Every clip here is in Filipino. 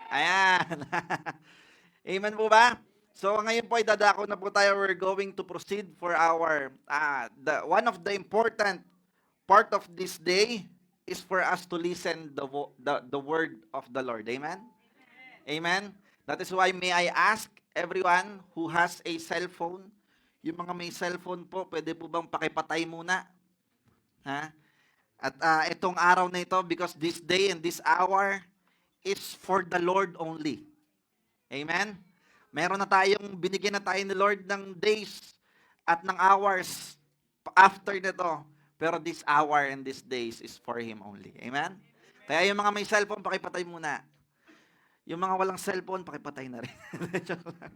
Ayan. Amen po ba? So ngayon po ay dadako na po tayo. We're going to proceed for our one of the important part of this day is for us to listen the word of the Lord. Amen. Amen. That is why may I ask everyone who has a cellphone, yung mga may cellphone po, pwede po bang pakipatay muna? Ha? At itong araw na ito, because this day and this hour is for the Lord only. Amen? Meron na tayong, binigyan na tayo ni Lord ng days at ng hours after nito. Pero this hour and these days is for Him only. Amen? Kaya yung mga may cellphone, pakipatay muna. Yung mga walang cellphone, pakipatay na rin. Joke lang.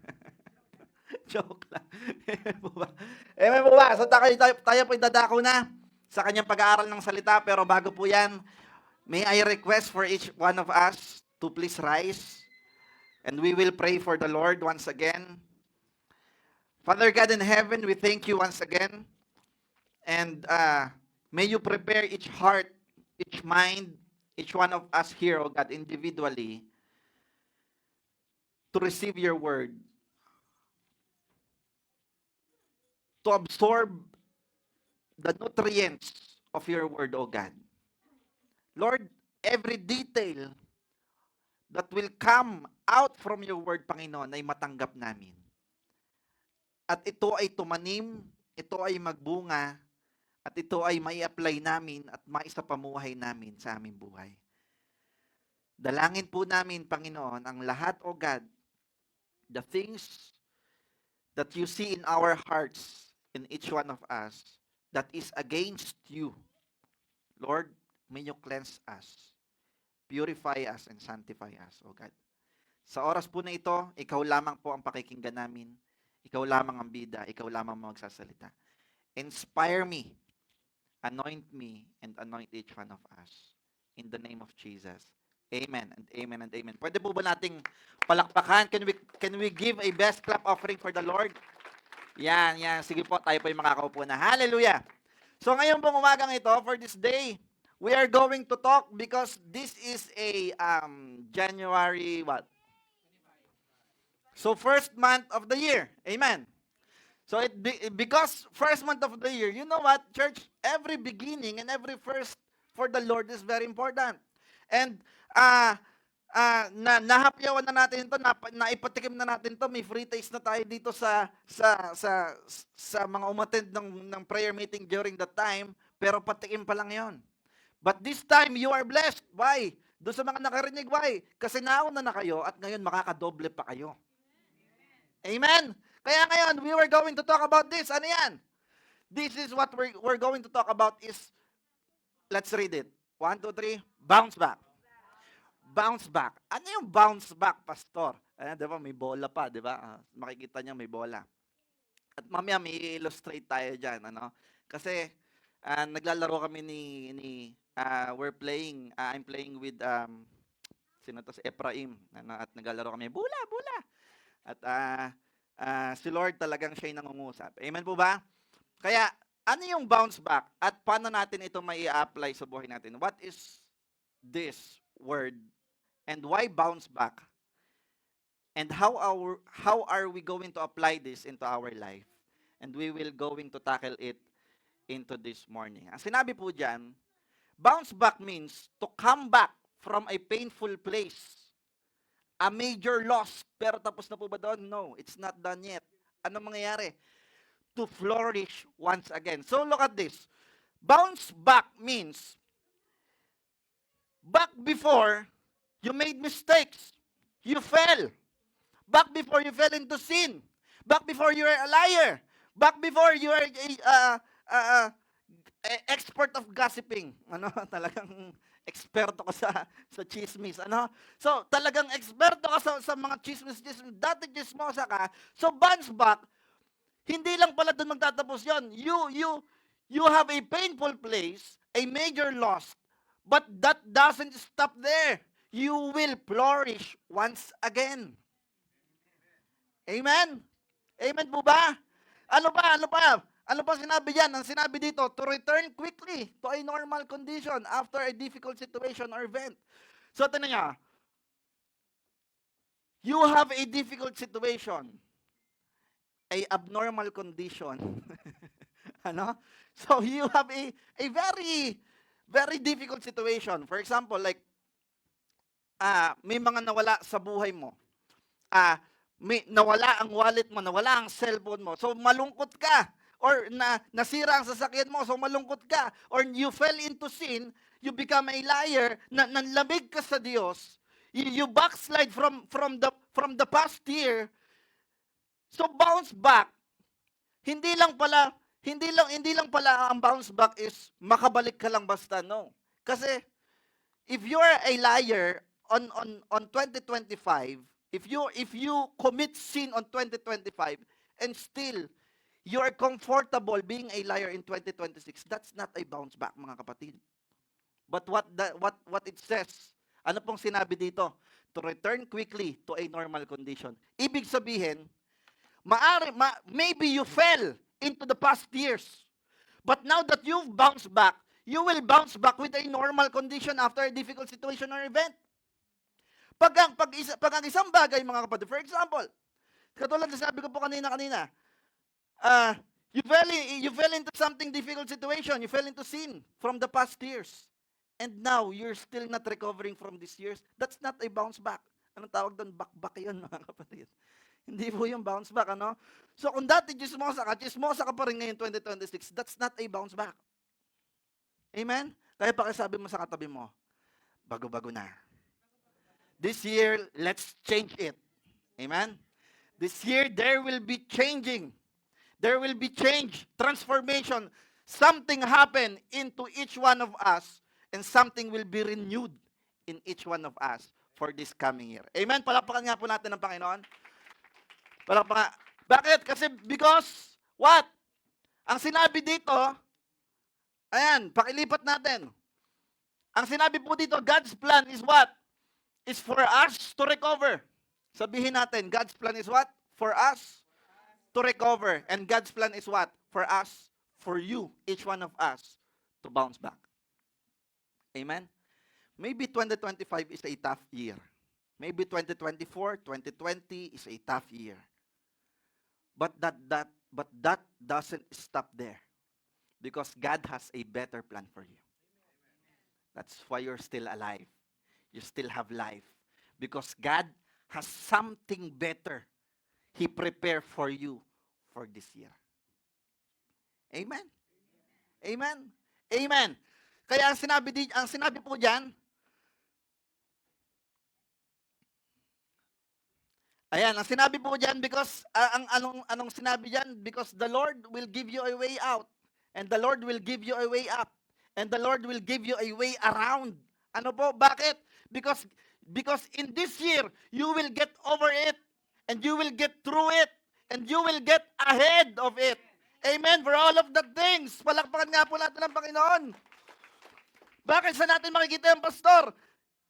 Joke lang. Amen po ba? Amen po ba? So tayo po dadako na sa kanyang pag-aaral ng salita. Pero bago po yan, may I request for each one of us to please rise. And we will pray for the Lord once again. Father God in heaven, we thank you once again. And may you prepare each heart, each mind, each one of us here, oh God, individually, to receive your word, to absorb the nutrients of your word, oh God. Lord, every detail that will come out from your word, Panginoon, ay matanggap namin. At ito ay tumanim, ito ay magbunga, at ito ay mai-apply namin at maisapamuhay namin sa aming buhay. Dalangin po namin, Panginoon, ang lahat, O God, the things that you see in our hearts, in each one of us, that is against you. Lord, may you cleanse us, purify us, and sanctify us, O God. Sa oras po na ito, ikaw lamang po ang pakikinggan namin. Ikaw lamang ang bida, ikaw lamang magsasalita. Inspire me, anoint me, and anoint each one of us. In the name of Jesus. Amen and amen and amen. Pwede po ba nating palakpakan? Can we give a best clap offering for the Lord? Yan, yan. Sige po, tayo po yung makakaupo na. Hallelujah! So ngayon pong umagang ito, for this day, we are going to talk because this is a January, what? So first month of the year. Amen. So because first month of the year, you know what, church? Every beginning and every first for the Lord is very important. And nahapyawan na natin ito, naipatikim na natin ito, may free taste na tayo dito sa mga umattend ng prayer meeting during that time, pero patikim pa lang 'yon. But this time you are blessed. Why? Doon sa mga nakarinig, why? Kasi nauna na kayo at ngayon makakadoble pa kayo. Amen? Kaya ngayon, we were going to talk about this. Ano yan? This is what we're going to talk about is, let's read it. 1, 2, 3, bounce back. Bounce back. Ano yung bounce back, Pastor? Di ba, may bola pa, di ba? Makikita niya may bola. At mamaya may illustrate tayo dyan. Ano? Kasi, naglalaro kami I'm playing with, sino to, si Ephraim. At naglalaro kami, bula, bula. At si Lord talagang siya yung nangungusap. Amen po ba? Kaya, ano yung bounce back? At paano natin ito mai apply sa buhay natin? What is this word? And why bounce back? And how are we going to apply this into our life? And we will going to tackle it into this morning. Ang sinabi po dyan, bounce back means to come back from a painful place. A major loss. Pero tapos na po ba doon? No, it's not done yet. Ano mangyayari? To flourish once again. So look at this. Bounce back means back before you made mistakes. You fell. Back before you fell into sin. Back before you were a liar. Back before you were expert of gossiping. Ano, talagang eksperto ka sa chismis, ano? So, talagang eksperto ka sa mga chismis. Dati chismosa ka. So, bounce back, hindi lang pala doon magtatapos yon. You have a painful place, a major loss, but that doesn't stop there. You will flourish once again. Amen? Amen po ba? Ano pa? Ano pa sinabi yan? Ang sinabi dito, to return quickly to a normal condition after a difficult situation or event. So, tinan niya, You have a difficult situation, a abnormal condition. Ano? So you have a very very difficult situation. For example, like may mga nawala sa buhay mo. May nawala ang wallet mo, nawala ang cellphone mo. So malungkot ka, or nasira ang sasakyan mo, so malungkot ka, or you fell into sin, you become a liar, nanlamig ka sa Diyos, you backslide from the past year. So bounce back. Hindi lang pala ang bounce back is makabalik ka lang basta, no. Kasi if you're a liar on 2025, if you commit sin on 2025 and still you are comfortable being a liar in 2026, that's not a bounce back, mga kapatid. But what it says, ano pong sinabi dito? To return quickly to a normal condition. Ibig sabihin, maybe you fell into the past years. But now that you've bounced back, you will bounce back with a normal condition after a difficult situation or event. Pag ang isang bagay, mga kapatid, for example, katulad na sabi ko po kanina, you fell into something difficult situation, you fell into sin from the past years. And now, you're still not recovering from these years. That's not a bounce back. Anong tawag doon? Back yun, mga kapatid. Hindi po yung bounce back, ano? So, kung dati chismosa ka pa rin ngayon 2026, that's not a bounce back. Amen? Kaya pakisabi mo sa katabi mo, bago-bago na. This year, let's change it. Amen? This year, there will be changing. There will be change, transformation. Something happen into each one of us, and something will be renewed in each one of us for this coming year. Amen? Palakpakan nga po natin ng Panginoon. Palakpakan. Bakit? Kasi because, what? Ang sinabi dito, ayan, pakilipat natin. Ang sinabi po dito, God's plan is what? Is for us to recover. Sabihin natin, God's plan is what? For us to recover. And God's plan is what? For us, for you, each one of us, to bounce back. Amen? Maybe 2025 is a tough year. Maybe 2024, 2020 is a tough year. But that doesn't stop there. Because God has a better plan for you. That's why you're still alive. You still have life. Because God has something better He prepared for you for this year. Amen? Amen? Amen. Kaya ang sinabi po diyan, ayan, ang sinabi po diyan because anong sinabi diyan? Because the Lord will give you a way out, and the Lord will give you a way up, and the Lord will give you a way around. Ano po? Bakit? Because in this year you will get over it, and you will get through it, and you will get ahead of it. Amen. For all of the things. Palakpakan nga po natin ang Panginoon. Bakit sa natin makikita yung pastor?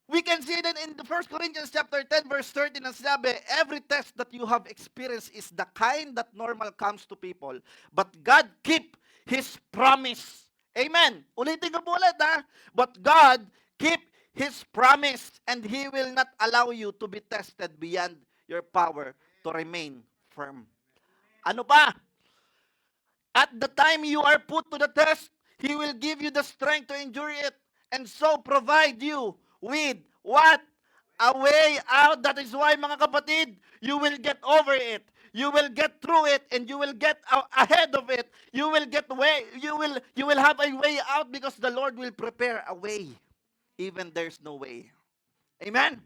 We can see that in the 1 Corinthians chapter 10 verse 13 ang sinabi, every test that you have experienced is the kind that normal comes to people. But God keep His promise. Amen. Ulitin ko po ulit, ha? But God keep His promise, and He will not allow you to be tested beyond your power to remain firm. Ano pa? At the time you are put to the test, He will give you the strength to endure it, and so provide you with what? A way out. That is why, mga kapatid, you will get over it. You will get through it, and you will get ahead of it. You will get way. You will have a way out because the Lord will prepare a way, even there's no way. Amen.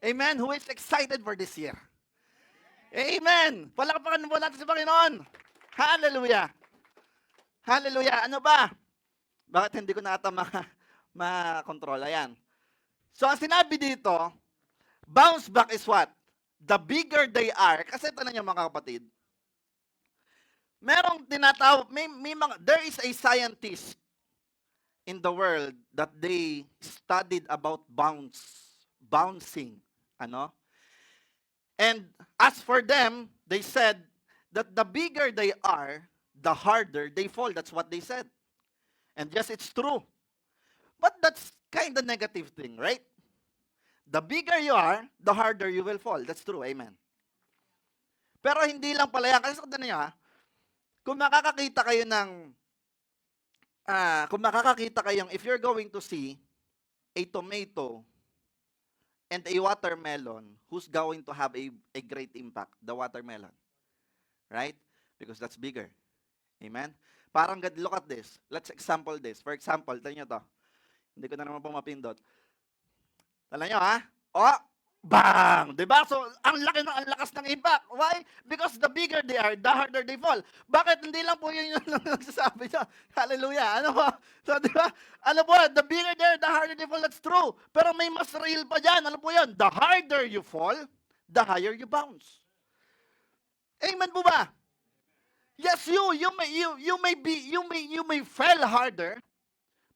Amen. Who is excited for this year? Amen. Palakpakan mo natin sa Panginoon. Hallelujah. Hallelujah. Ano ba? Bakit hindi ko na ata ma-control? Ayan. So, ang sinabi dito, bounce back is what? The bigger they are, kasi ito na niyo mga kapatid, merong tinatawag, there is a scientist in the world that they studied about bouncing, ano? And as for them, they said that the bigger they are, the harder they fall. That's what they said. And yes, it's true. But that's kind of negative thing, right? The bigger you are, the harder you will fall. That's true, amen. Pero hindi lang pala yan. Kasi sa niyo kung makakakita kayo ng, kung makakakita kayong, if you're going to see a tomato and a watermelon, who's going to have a great impact? The watermelon. Right? Because that's bigger. Amen? Parang, look at this. Let's example this. For example, tignan nyo to. Hindi ko na naman po mapindot. Tala nyo, ha? Oh, bang! Diba? So, ang lakas ng impact. Why? Because the bigger they are, the harder they fall. Bakit? Hindi lang po yun yung nagsasabi niya. Hallelujah. Ano po? So, diba? Ano po? The bigger they are, the harder they fall. That's true. Pero may mas real pa dyan. Ano po yun? The harder you fall, the higher you bounce. Amen po ba? Yes, you may fail harder,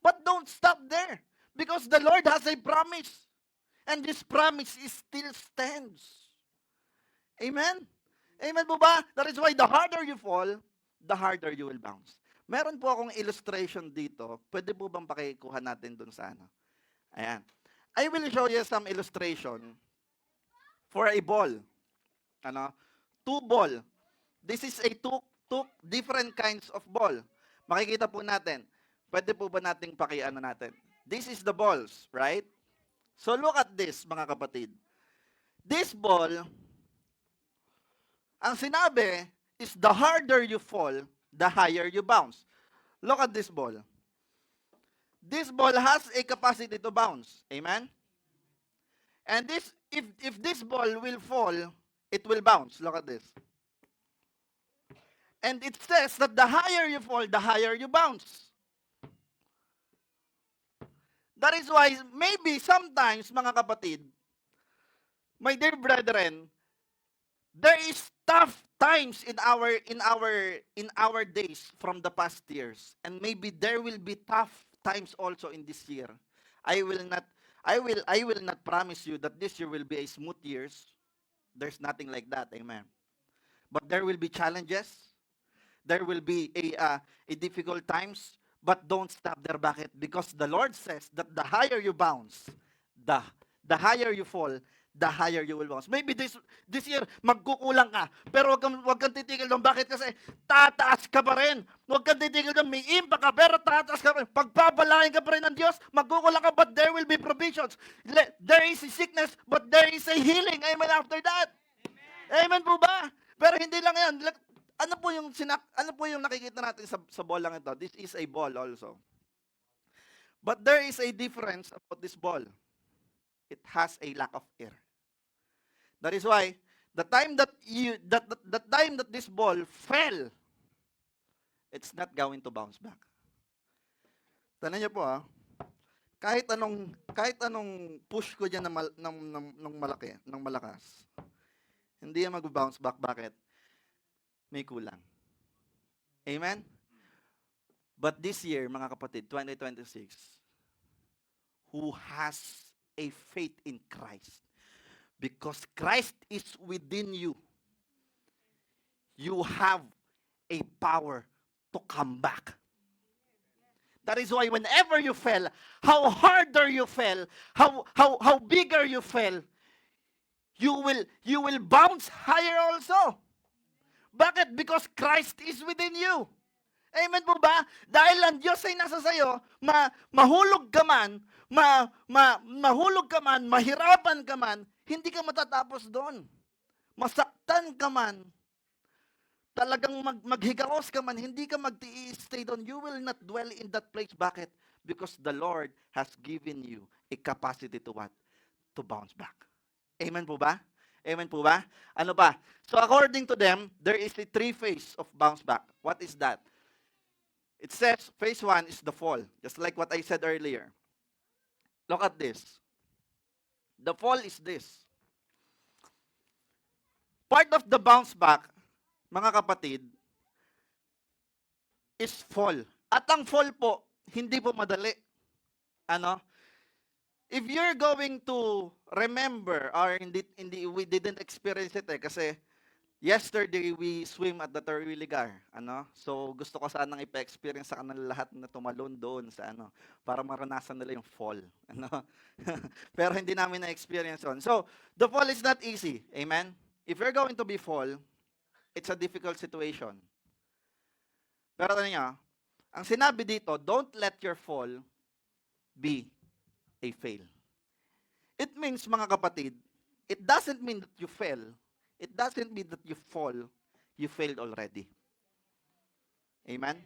but don't stop there, because the Lord has a promise, and this promise still stands. Amen? Amen po ba? That is why the harder you fall, the harder you will bounce. Meron po akong illustration dito. Pwede po bang pakikuha natin dun sa ano? Ayan. I will show you some illustration for a ball. Ano? Two ball. This is a two different kinds of ball. Makikita po natin. Pwede po ba nating pakiano natin? This is the balls, right? So look at this, mga kapatid. This ball, ang sinabi is the harder you fall, the higher you bounce. Look at this ball. This ball has a capacity to bounce. Amen? And this, if this ball will fall, it will bounce. Look at this. And it says that the higher you fall, the higher you bounce. That is why maybe sometimes, mga kapatid, my dear brethren, there is tough times in our days from the past years, and maybe there will be tough times also in this year. I will not promise you that this year will be a smooth years. There's nothing like that, amen. But there will be challenges. There will be a difficult times, but don't stop there. Bakit? Because the Lord says that the higher you bounce, the higher you fall, the higher you will bounce. Maybe this year, magkukulang ka, pero wag kang titigil doon. Bakit? Kasi tataas ka pa rin. Wag kang titigil doon, may impact ka, pero tataas ka pa rin. Pagpapalain ka pa rin ng Diyos, magkukulang ka, but there will be provisions. There is a sickness, but there is a healing. Amen after that. Amen po ba? Pero hindi lang yan. Ano po yung nakikita natin sa ball lang ito? This is a ball also. But there is a difference about this ball. It has a lack of air. That is why the time that this ball fell, it's not going to bounce back. Tanan niyo po kahit anong push ko diyan ng malakas, hindi yan mag-bounce back. Bakit? May kulang. Amen? But this year, mga kapatid, 2026, who has a faith in Christ, because Christ is within you, you have a power to come back. That is why whenever you fell, how harder you fell, how bigger you fell, you will bounce higher also. Bakit? Because Christ is within you. Amen po ba? Dahil ang Diyos ay nasa sayo, mahulog ka man, mahulog ka man, mahirapan ka man, hindi ka matatapos doon. Masaktan ka man, talagang maghigaos ka man, hindi ka mag-stay doon. You will not dwell in that place. Bakit? Because the Lord has given you a capacity to what? To bounce back. Amen po ba? Amen po ba? Ano pa? So according to them, there is a three phase of bounce back. What is that? It says phase 1 is the fall, just like what I said earlier. Look at this. The fall is this. Part of the bounce back, mga kapatid, is fall. At ang fall po, hindi po madali. Ano? If you're going to remember, or we didn't experience it kasi Yesterday, we swim at the Terwilligar, ano? So, gusto ko sanang ipa-experience sa kanila lahat na tumalon doon sa ano, para maranasan nila yung fall, ano? Pero hindi namin na-experience yun. So, the fall is not easy, amen? If you're going to be fall, it's a difficult situation. Pero ano niya, ang sinabi dito, don't let your fall be a fail. It means, mga kapatid, it doesn't mean that you fail. It doesn't mean that you fall. You failed already. Amen?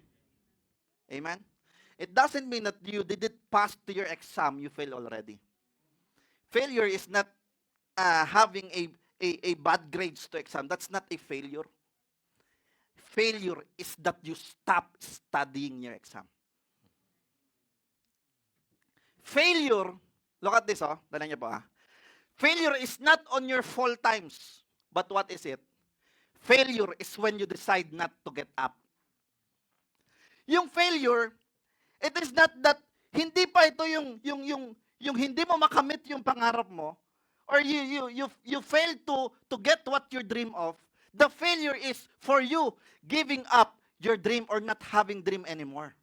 Amen? It doesn't mean that you didn't pass to your exam, you failed already. Failure is not having a bad grades to exam. That's not a failure. Failure is that you stop studying your exam. Failure, look at this, dala niyo po Failure is not on your fall times. But what is it? Failure is when you decide not to get up. Yung failure, it is not that hindi pa ito yung hindi mo makamit yung pangarap mo, or you fail to get what you dream of. The failure is for you giving up your dream or not having dream anymore.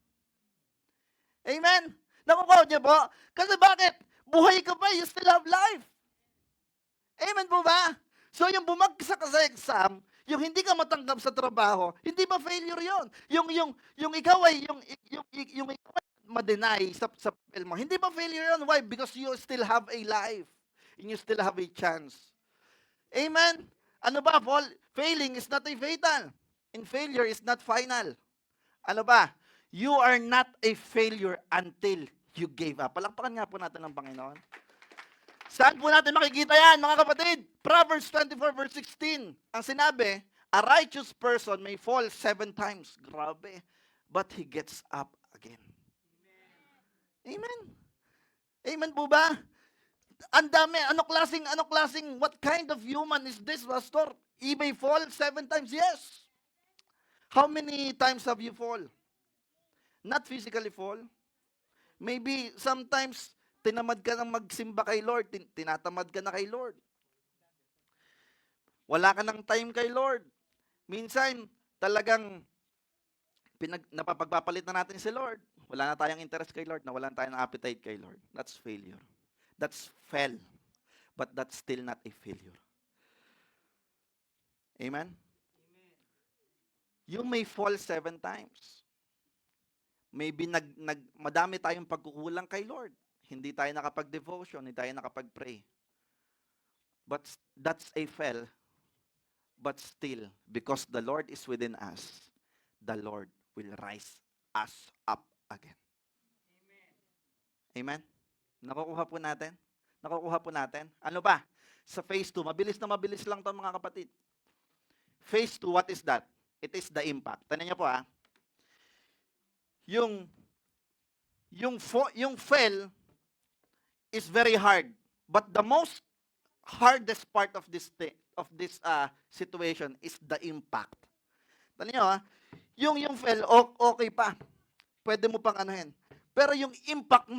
Amen? Nakukuha niyo po? Kasi bakit? Buhay ka pa, you still have life. Amen po ba? So yung bumagsak ka sa exam, yung hindi ka matanggap sa trabaho, hindi ba failure yon? Yung ikaw ay yung ikaw ay ma-deny sa papel mo, hindi ba failure yon? Why? Because you still have a life and you still have a chance. Amen? Ano ba? Failing is not a fatal. And failure is not final. Ano ba? You are not a failure until you gave up. Palakpakan nga po natin ng Panginoon. Saan po natin makikita yan, mga kapatid? Proverbs 24 verse 16. Ang sinabi, a righteous person may fall 7 times. Grabe. But he gets up again. Amen. Amen po ba? Ang dami. Ano klaseng, what kind of human is this, Pastor? He may fall 7 times? Yes. How many times have you fall? Not physically fall. Maybe sometimes tinamad ka ng magsimba kay Lord, tinatamad ka na kay Lord. Wala ka ng time kay Lord. Minsan, talagang napapagpapalit na natin si Lord. Wala na tayong interest kay Lord, wala na tayong appetite kay Lord. That's failure. That's fell. But that's still not a failure. Amen? You may fall 7 times. Maybe madami tayong pagkukulang kay Lord. Hindi tayo nakapag-devotion, hindi tayo nakapag-pray. But that's a fail. But still, because the Lord is within us, the Lord will rise us up again. Amen? Nakukuha po natin? Nakukuha po natin? Ano ba? Sa phase 2, mabilis lang ito mga kapatid. Phase 2, what is that? It is the impact. Tanan niyo po Yung fail is very hard. But the most hardest part of this situation is the impact. Tandaan niyo yung fail, okay pa. Pwede mo pang anuhin. Pero yung impact,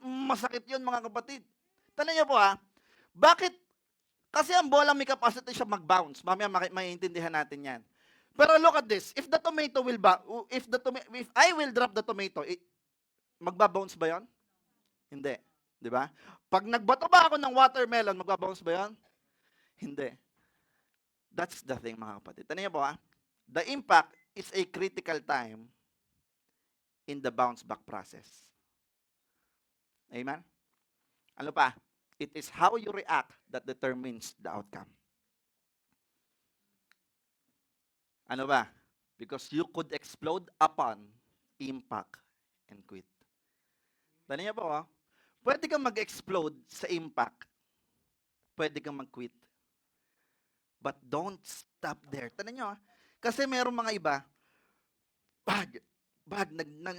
masakit yun mga kapatid. Tandaan niyo po bakit? Kasi ang bola may capacity siya mag-bounce. Mamaya maiintindihan natin yan. Pero look at this. If the tomato will if I will drop the tomato, magba-bounce ba 'yon? Hindi, 'di ba? Pag nagbato ba ako ng watermelon, magba-bounce ba 'yon? Hindi. That's the thing, mga kapatid. Tandaan niyo po the impact is a critical time in the bounce back process. Amen? Ano pa? It is how you react that determines the outcome. Ano ba? Because you could explode upon impact and quit. Tandaan niyo po, pwede kang mag-explode sa impact. Pwede kang mag-quit. But don't stop there. Tandaan niyo, kasi mayroong mga iba,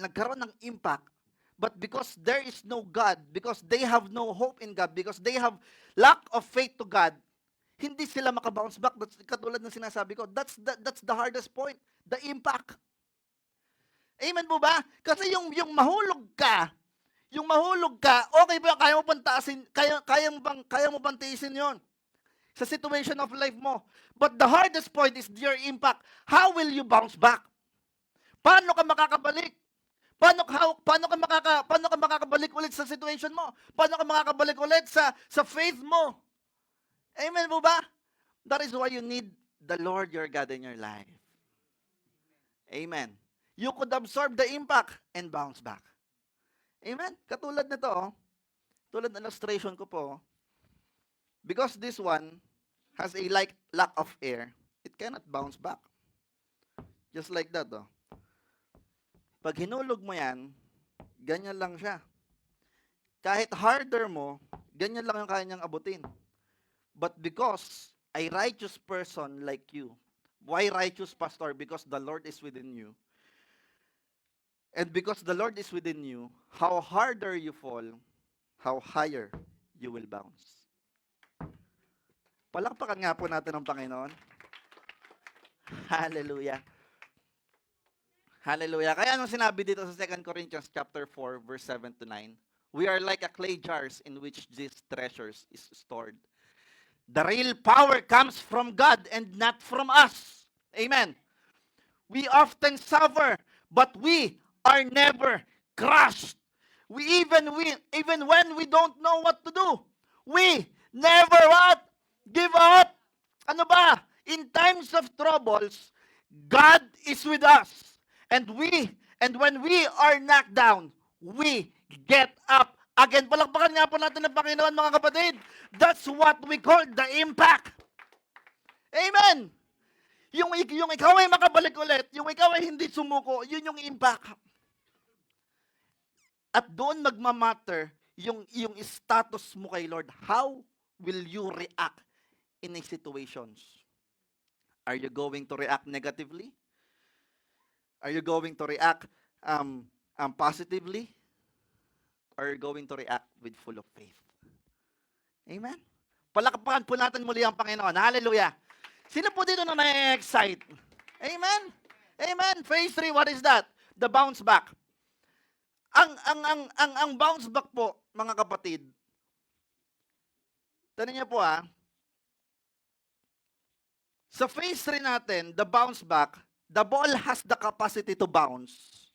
nagkaroon ng impact, but because there is no God, because they have no hope in God, because they have lack of faith to God, hindi sila makabounce back. That's katulad ng sinasabi ko. That's the hardest point. The impact. Amen po ba? Kasi yung mahulog ka, okay ba, kaya mo pang taasin, kaya mo pang tiisin yon. sa situation of life mo. But the hardest point is your impact. How will you bounce back? Paano ka makakabalik? Paano ka makakabalik ulit sa situation mo? Paano ka makakabalik ulit sa faith mo? Amen po ba? That is why you need the Lord your God in your life. Amen. You could absorb the impact and bounce back. Amen. Katulad nito, tulad ng illustration ko po, because this one has a lack of air, it cannot bounce back. Just like that, Pag hinulog mo yan, ganyan lang siya. Kahit harder mo, ganyan lang yung kaya niyang abutin. But because a righteous person like you, why righteous, Pastor? Because the Lord is within you. And because the Lord is within you, how harder you fall, how higher you will bounce. Palakpakan nga po natin ang Panginoon. Hallelujah. Hallelujah. Kaya anong sinabi dito sa 2 Corinthians chapter 4, verse 7 to 9? We are like a clay jars in which these treasures is stored. The real power comes from God and not from us. Amen. We often suffer, but we are never crushed. Even when we don't know what to do, we never what? Give up. Ano ba? In times of troubles, God is with us. And when we are knocked down, we get up again. Palakpakan nga po natin ng Panginoon, mga kapatid. That's what we call the impact. Amen. Yung ikaw ay makabalik ulit, yung ikaw ay hindi sumuko, yun yung impact. At doon magmamatter yung status mo kay Lord. How will you react in a situations? Are you going to react negatively? Are you going to react positively? Or are you going to react with full of faith? Amen? Palakpakan po natin muli ang Panginoon. Hallelujah. Sino po dito na na-excite? Amen? Amen. Phase 3, what is that? The bounce back. Ang bounce back po, mga kapatid, tanong niyo po sa phase 3 natin, the bounce back, the ball has the capacity to bounce.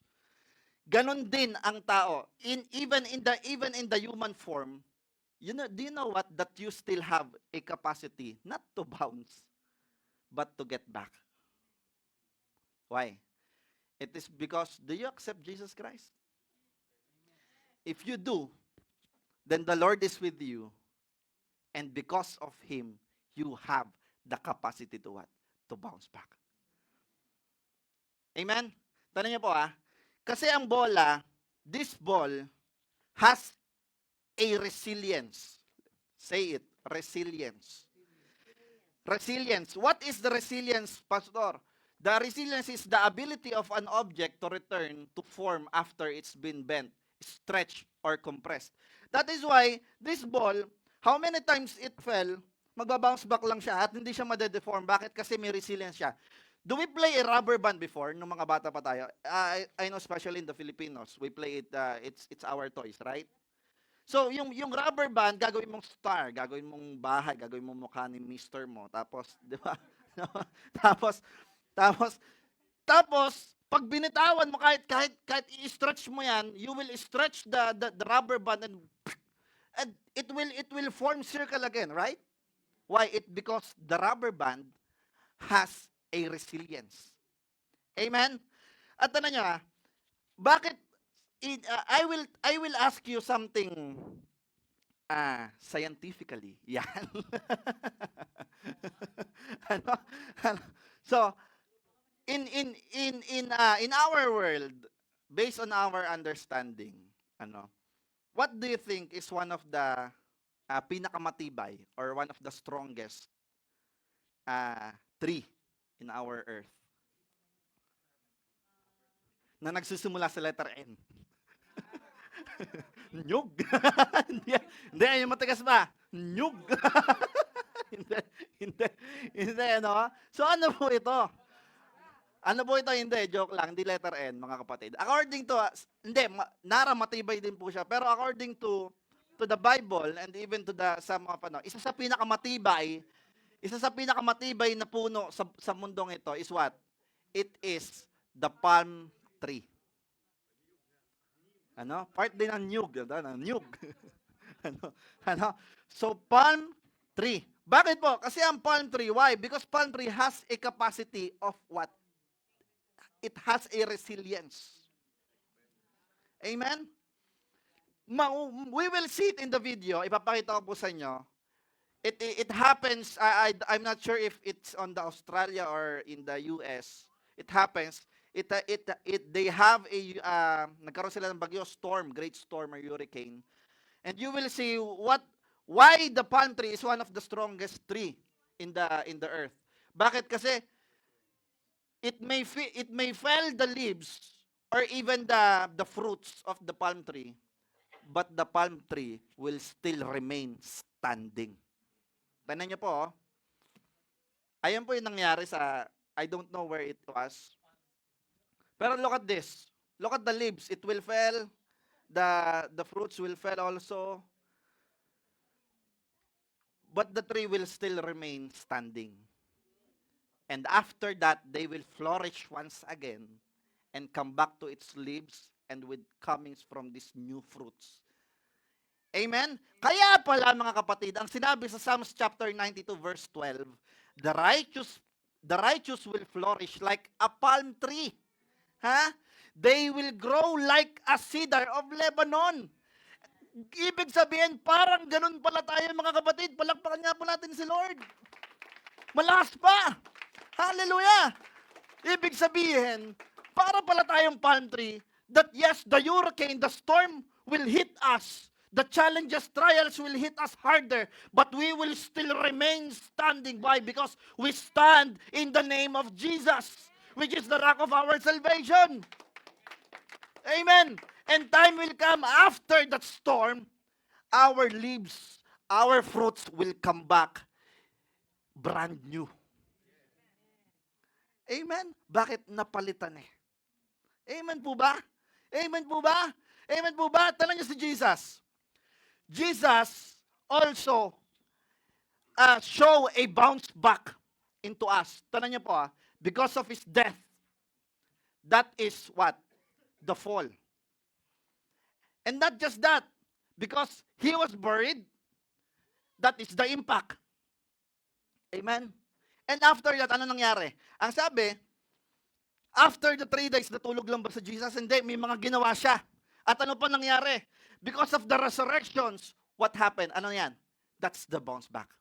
Ganon din ang tao. Even in the human form, do you know what? That you still have a capacity not to bounce, but to get back. Why? It is because, do you accept Jesus Christ? If you do, then the Lord is with you, and because of Him, you have the capacity to what? To bounce back. Amen? Tanong niyo po kasi ang bola, this ball has a resilience. Say it, resilience. Resilience. What is the resilience, Pastor? The resilience is the ability of an object to return to form after it's been bent, stretched, or compressed. That is why this ball, how many times it fell, magbabounce back lang siya at hindi siya madedeform. Bakit? Kasi may resilience siya. Do we play a rubber band before nung mga bata pa tayo? I know especially in the Filipinos, we play it, it's our toys, right? So, yung rubber band, gagawin mong star, gagawin mong bahay, gagawin mong mukha ni Mr. mo. Tapos, di ba? tapos, pag binitawan mo, kahit i-stretch mo yan, you will stretch the rubber band and it will form circle again, right? Why? Because the rubber band has a resilience. Amen? At ano nyo bakit I will ask you something scientifically. Yan. So, in our world, based on our understanding, what do you think is one of the pinakamatibay or one of the strongest tree in our earth na nagsisimula sa letter N? Nyug. Hindi, yung matigas ba? Nyug. hindi, ano? So, ano po ito? Ano po ito? Hindi, joke lang. Hindi letter N, mga kapatid. According to, hindi, matibay din po siya. Pero according to the Bible and even to the some of isa sa pinakamatibay Isa sa pinakamatibay na puno sa mundong ito is what? It is the palm tree. Ano? Part din ng nyug. Ano? Nyug. ano? Ano? So, palm tree. Bakit po? Kasi ang palm tree, why? Because palm tree has a capacity of what? It has a resilience. Amen? We will see it in the video. Ipapakita ko po sa inyo. It happens, I'm not sure if it's on the Australia or in the US. It happens. They have nagkaroon sila ng bagyo, storm, great storm or hurricane. And you will see why the palm tree is one of the strongest tree in the earth. Bakit? Kasi it may fell the leaves or even the fruits of the palm tree, but the palm tree will still remain standing. Tignan niyo po, oh. Ayan po yung nangyari I don't know where it was. Pero look at this. Look at the leaves. It will fall. The fruits will fall also. But the tree will still remain standing. And after that, they will flourish once again and come back to its leaves and with comings from these new fruits. Amen? Kaya pala mga kapatid, ang sinabi sa Psalms chapter 92 verse 12, the righteous will flourish like a palm tree. Ha? They will grow like a cedar of Lebanon. Ibig sabihin, parang ganun pala tayo mga kapatid. Palakpakan nga po natin si Lord. Malakas pa. Hallelujah. Ibig sabihin, para pala tayong palm tree, that yes, the hurricane, the storm will hit us. The challenges, trials will hit us harder, but we will still remain standing. Why? Because we stand in the name of Jesus, which is the rock of our salvation. Amen. And time will come after that storm, our leaves, our fruits will come back brand new. Amen. Bakit? Napalitan eh. Amen po ba? Amen po ba? Amen po ba? Tanong niyo si Jesus. Jesus also show a bounce back into us. Tanong niyo po because of His death. That is what? The fall. And not just that, because He was buried, that is the impact. Amen? And after that, ano nangyari? Ang sabi, after the 3 days, natulog lang ba sa Jesus? Hindi, may mga ginawa siya. At ano pa nangyari? Because of the resurrections, what happened? Ano yan? That's the bounce back.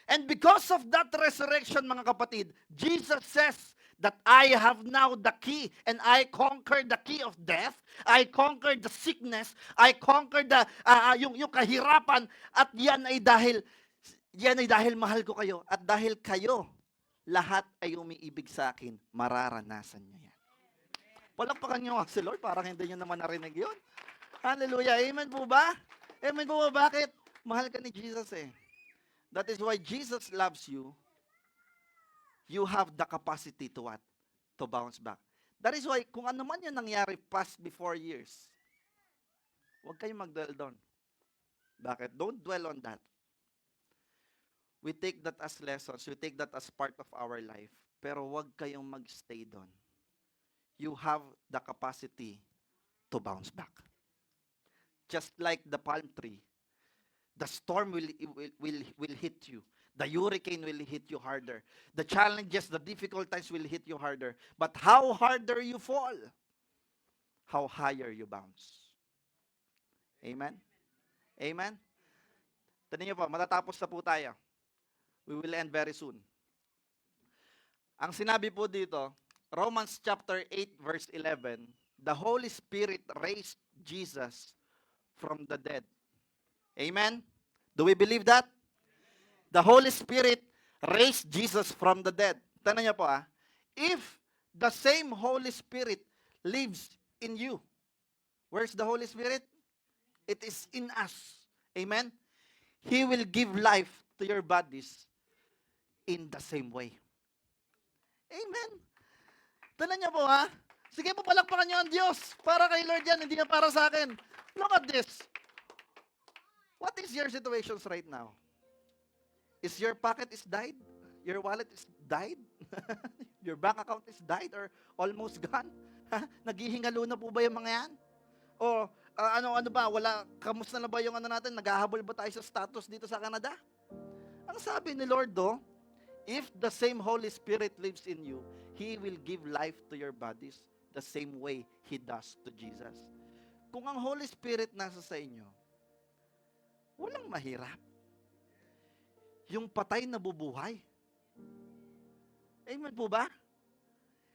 And because of that resurrection, mga kapatid, Jesus says that I have now the key and I conquered the key of death. I conquered the sickness. I conquered yung kahirapan. At yan ay dahil mahal ko kayo. At dahil kayo, lahat ay umiibig sa akin, mararanasan nyo yan. Palakpakan nyo si Lord, parang hindi nyo naman narinig yun. Hallelujah. Amen po ba? Amen po ba? Bakit? Mahal ka ni Jesus eh. That is why Jesus loves you. You have the capacity to what? To bounce back. That is why, kung ano man yung nangyari past before years, huwag kayong mag-dwell doon. Bakit? Don't dwell on that. We take that as lessons. We take that as part of our life. Pero huwag kayong mag-stay doon. You have the capacity to bounce back. Just like the palm tree, the storm will hit you. The hurricane will hit you harder. The challenges, the difficult times will hit you harder. But how harder you fall, how higher you bounce. Amen? Amen? Tignan niyo po, matatapos na po tayo. We will end very soon. Ang sinabi po dito, Romans chapter 8 verse 11, the Holy Spirit raised Jesus from the dead. Amen? Do we believe that? The Holy Spirit raised Jesus from the dead. Tanong niyo po if the same Holy Spirit lives in you, where's the Holy Spirit? It is in us. Amen? He will give life to your bodies in the same way. Amen? Tanong niyo po sige po, palakpakan niyo ang Diyos. Para kay Lord yan, hindi na para sa akin. Look at this. What is your situations right now? Is your pocket is died? Your wallet is died? Your bank account is died or almost gone? Naghihingalo na po ba yung mga yan? O ano ba, kamusta na ba yung ano natin? Naghahabol ba tayo sa status dito sa Canada? Ang sabi ni Lord if the same Holy Spirit lives in you, He will give life to your bodies the same way He does to Jesus. Kung ang Holy Spirit nasa sa inyo, walang mahirap. Yung patay na bubuhay. Amen po ba?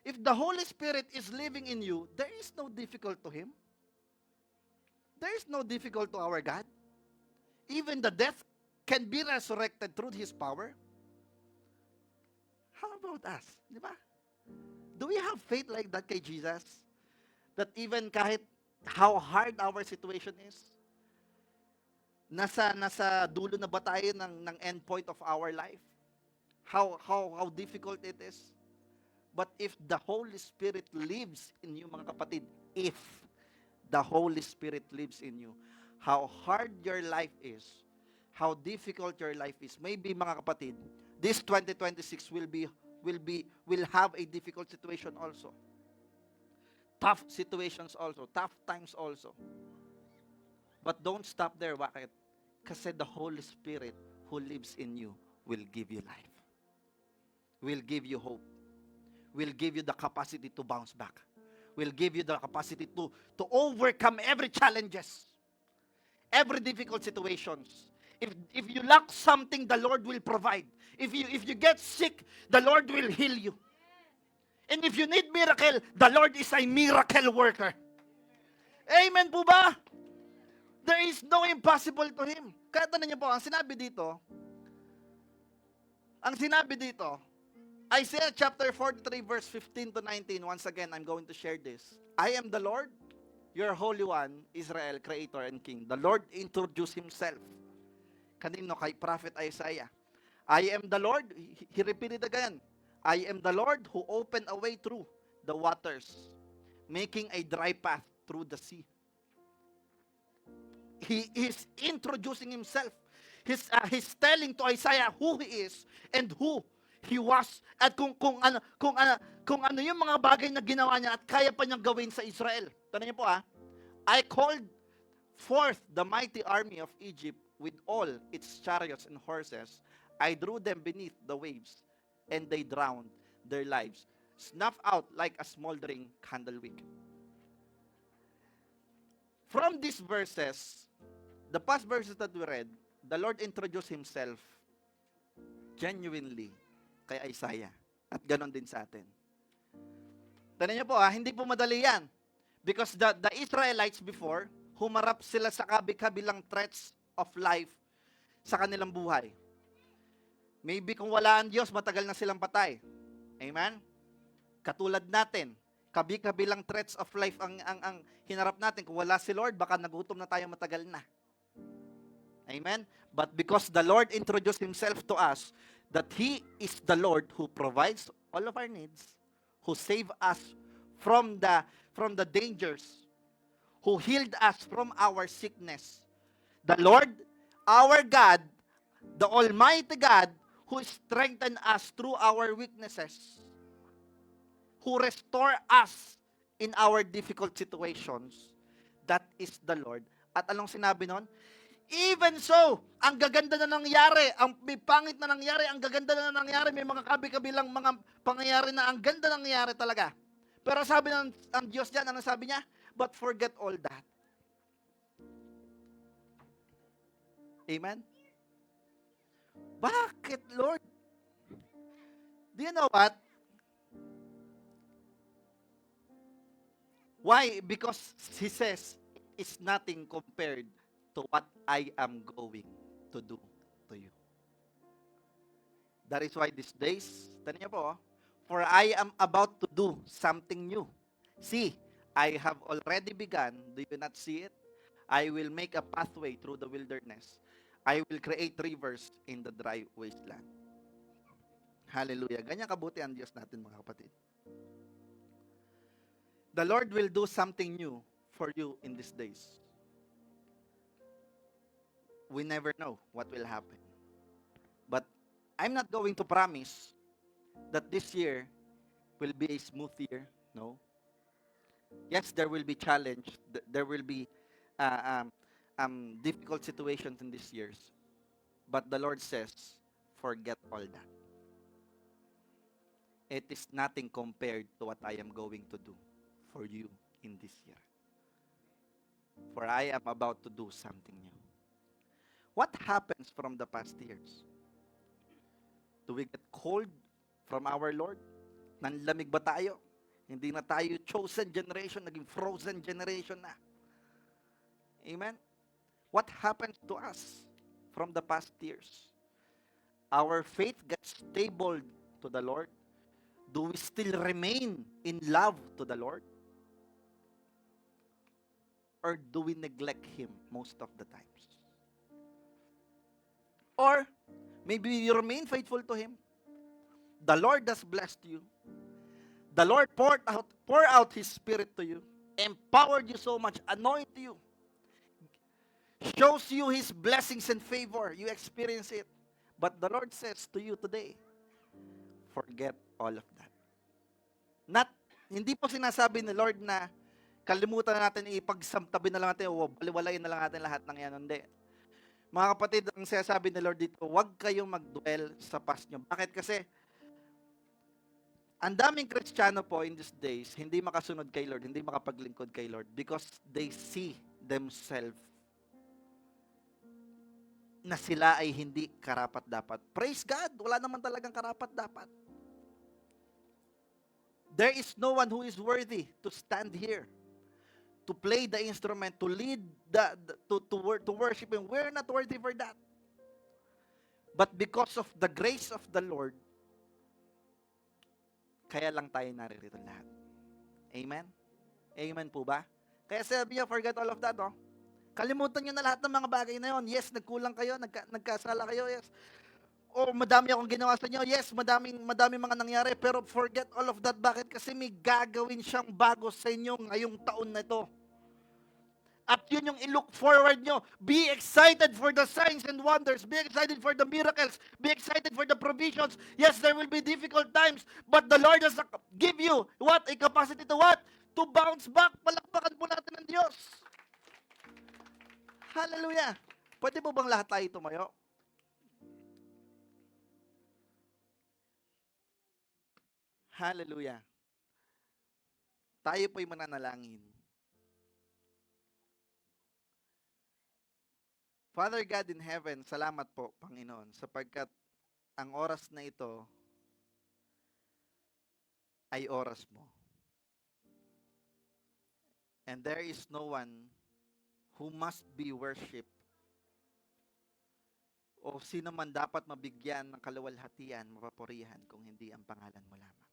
If the Holy Spirit is living in you, there is no difficult to Him. There is no difficult to our God. Even the death can be resurrected through His power. How about us? Di ba? Do we have faith like that kay Jesus? That even kahit how hard our situation is, nasa dulo na ba tayo ng end point of our life? How difficult it is? But if the Holy Spirit lives in you, mga kapatid, if the Holy Spirit lives in you, how hard your life is, how difficult your life is, maybe mga kapatid, this 2026 will have a difficult situation also. Tough situations also, tough times also. But don't stop there. Bakit? Kasi the Holy Spirit who lives in you will give you life. Will give you hope. Will give you the capacity to bounce back. Will give you the capacity to overcome every challenges, every difficult situations. If you lack something, the Lord will provide. If you get sick, the Lord will heal you. And if you need miracle, the Lord is a miracle worker. Amen po ba? There is no impossible to Him. Kaya tanong niyo po, ang sinabi dito, Isaiah chapter 43 verse 15 to 19, once again, I'm going to share this. I am the Lord, your Holy One, Israel, Creator and King. The Lord introduced Himself. Kanino? Kay Prophet Isaiah. I am the Lord, he repeated again. I am the Lord who opened a way through the waters, making a dry path through the sea. He is introducing Himself. He's telling to Isaiah who He is and who He was at kung ano yung mga bagay na ginawa niya at kaya pa niyang gawin sa Israel. Tanong niyo po I called forth the mighty army of Egypt with all its chariots and horses. I drew them beneath the waves, and they drowned their lives, snuffed out like a smoldering candle wick. From these verses, the past verses that we read, the Lord introduced Himself genuinely kay Isaiah. At ganon din sa atin. Tanong niyo po hindi po madali yan. Because the Israelites before, humarap sila sa kabi-kabilang threats of life sa kanilang buhay. Maybe kung wala ang Diyos, matagal na silang patay. Amen? Katulad natin, kabi-kabilang threats of life ang hinarap natin. Kung wala si Lord, baka nagutom na tayo matagal na. Amen? But because the Lord introduced Himself to us, that He is the Lord who provides all of our needs, who saved us from the dangers, who healed us from our sickness. The Lord, our God, the Almighty God, who strengthened us through our weaknesses, who restore us in our difficult situations. That is the Lord. At anong sinabi nun? Even so, ang gaganda na nangyari, ang may pangit na nangyari, ang gaganda na nangyari, may mga kabi-kabilang mga pangyayari na ang ganda nangyari talaga. Pero sabi ng Diyos diyan, ano sabi niya? But forget all that. Amen? Bakit, Lord? Do you know what? Why? Because He says, it's nothing compared to what I am going to do to you. That is why these days, tanong niyo po, for I am about to do something new. See, I have already begun. Do you not see it? I will make a pathway through the wilderness. I will create rivers in the dry wasteland. Hallelujah. Ganyan kabuti ang Diyos natin, mga kapatid. The Lord will do something new for you in these days. We never know what will happen. But I'm not going to promise that this year will be a smooth year. No. Yes, there will be challenge. There will be uh, difficult situations in these years. But the Lord says, forget all that. It is nothing compared to what I am going to do for you in this year. For I am about to do something new. What happens from the past years? Do we get cold from our Lord? Nanlamig ba tayo? Hindi na tayo chosen generation, naging frozen generation na. Amen? What happened to us from the past years? Our faith gets stable to the Lord? Do we still remain in love to the Lord? Or do we neglect Him most of the times? Or maybe you remain faithful to Him. The Lord has blessed you. The Lord pour out His Spirit to you, empowered you so much, anoint you, shows you His blessings and favor. You experience it. But the Lord says to you today, forget all of that. Hindi po sinasabi ni Lord na kalimutan na natin, ipagsamtabi na lang natin, o baliwalayin na lang natin lahat ng yan. Hindi. Mga kapatid, ang sinasabi ni Lord dito, huwag kayong mag-dwell sa past nyo. Bakit? Kasi, ang daming Kristiyano po in these days, hindi makasunod kay Lord, hindi makapaglingkod kay Lord because they see themselves na sila ay hindi karapat-dapat. Praise God! Wala naman talagang karapat-dapat. There is no one who is worthy to stand here, to play the instrument, to lead, to worship Him. We're not worthy for that. But because of the grace of the Lord, kaya lang tayo naririto lahat. Amen? Amen po ba? Kaya sabi niya, forget all of that, oh. Kalimutan niyo na lahat ng mga bagay na yon. Yes, nagkulang kayo, nagkasala kayo, yes. O madami akong ginawa sa inyo, yes, madaming mga nangyari, pero forget all of that. Bakit? Kasi may gagawin siyang bago sa inyo ngayong taon na ito. At yun yung i-look forward nyo. Be excited for the signs and wonders. Be excited for the miracles. Be excited for the provisions. Yes, there will be difficult times, but the Lord has give you what? A capacity to what? To bounce back. Palakpakan po natin ng Diyos. Hallelujah. Pwede po bang lahat tayo tumayo? Hallelujah. Tayo po'y mananalangin. Father God in heaven, salamat po, Panginoon, sapagkat ang oras na ito ay oras mo. And there is no one who must be worshipped o sino man dapat mabigyan ng kaluwalhatian, mapapurihan kung hindi ang pangalan mo lamang.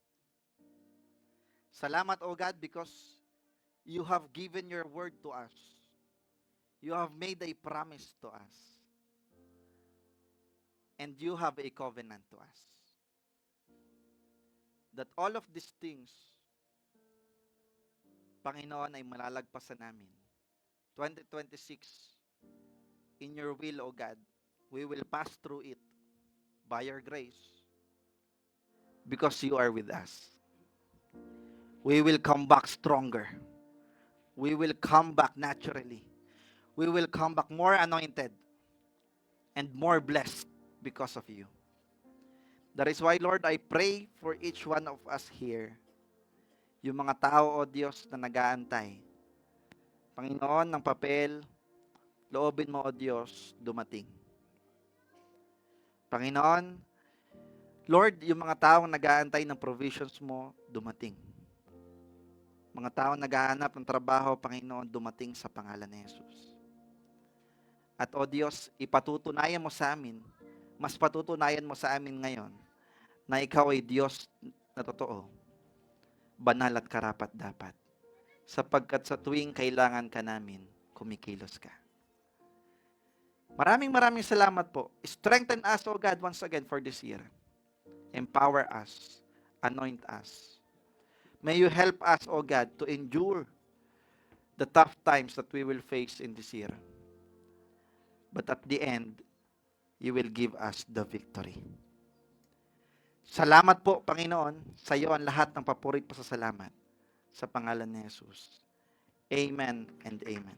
Salamat, O God, because you have given your word to us. You have made a promise to us. And you have a covenant to us. That all of these things, Panginoon, ay malalagpasan namin. 2026, in your will, O God, we will pass through it by your grace because you are with us. We will come back stronger. We will come back naturally. We will come back more anointed and more blessed because of you. That is why, Lord, I pray for each one of us here, yung mga tao, O Diyos, na nag-aantay. Panginoon, ng papel, loobin mo, O Diyos, dumating. Panginoon, Lord, yung mga taong nag-aantay ng provisions mo, dumating. Mga taong naghahanap ng trabaho, Panginoon, dumating sa pangalan ni Jesus. At O Diyos, ipatutunayan mo sa amin, mas patutunayan mo sa amin ngayon, na ikaw ay Diyos na totoo, banal at karapat-dapat, sapagkat sa tuwing kailangan ka namin, kumikilos ka. Maraming salamat po. Strengthen us, O God, once again for this year. Empower us. Anoint us. May you help us, O God, to endure the tough times that we will face in this year. But at the end, you will give us the victory. Salamat po, Panginoon. Sa iyo ang lahat ng papurit pasasalamat. Sa pangalan ni Jesus. Amen and amen.